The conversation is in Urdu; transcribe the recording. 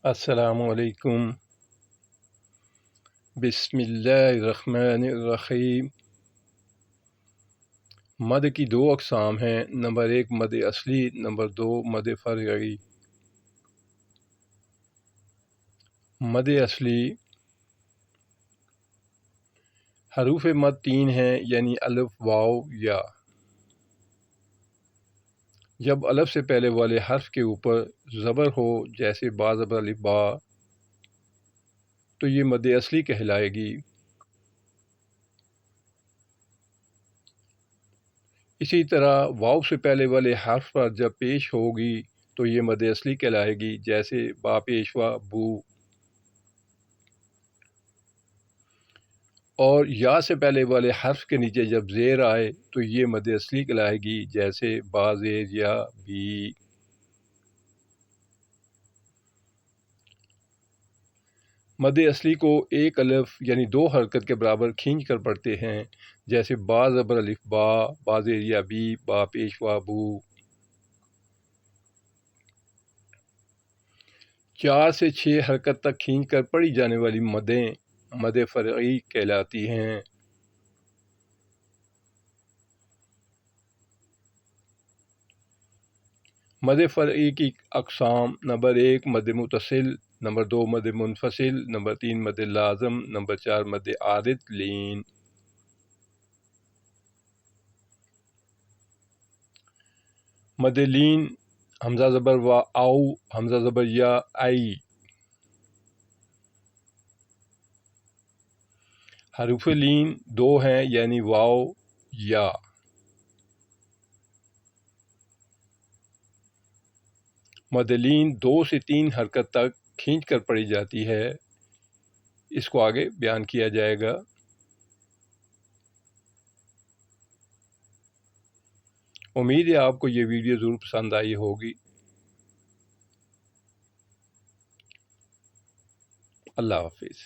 السلام علیکم۔ بسم اللہ الرحمن الرحیم۔ مد کی دو اقسام ہیں، نمبر 1 مد اصلی، نمبر 2 مد فرعی۔ مد اصلی حروف مد 3 ہیں، یعنی الف، واو، یا۔ جب الف سے پہلے والے حرف کے اوپر زبر ہو، جیسے با زبر الف با، تو یہ مد اصلی کہلائے گی۔ اسی طرح واو سے پہلے والے حرف پر جب پیش ہوگی تو یہ مد اصلی کہلائے گی، جیسے با پیشوا بو۔ اور یا سے پہلے والے حرف کے نیچے جب زیر آئے تو یہ مد اصلی کہلائے گی، جیسے با زیر یا بی۔ مد اصلی کو ایک الف یعنی 2 حرکت کے برابر کھینچ کر پڑھتے ہیں، جیسے با زبر الف با، با زیر یا بی، با پیشوا بو۔ 4 سے 6 حرکت تک کھینچ کر پڑھی جانے والی مدیں مد فرعی کہلاتی ہیں۔ مد فرعی کی اقسام: نمبر 1 مد متصل، نمبر 2 مد منفصل، نمبر 3 مد لازم، نمبر 4 مد عارض لین۔ مد لین: حمزہ زبر و او، حمزہ زبر یا ای۔ حروف لین 2 ہیں، یعنی واو، یا۔ مد لین 2 سے 3 حرکت تک کھینچ کر پڑھی جاتی ہے، اس کو آگے بیان کیا جائے گا۔ امید ہے آپ کو یہ ویڈیو ضرور پسند آئی ہوگی۔ اللہ حافظ۔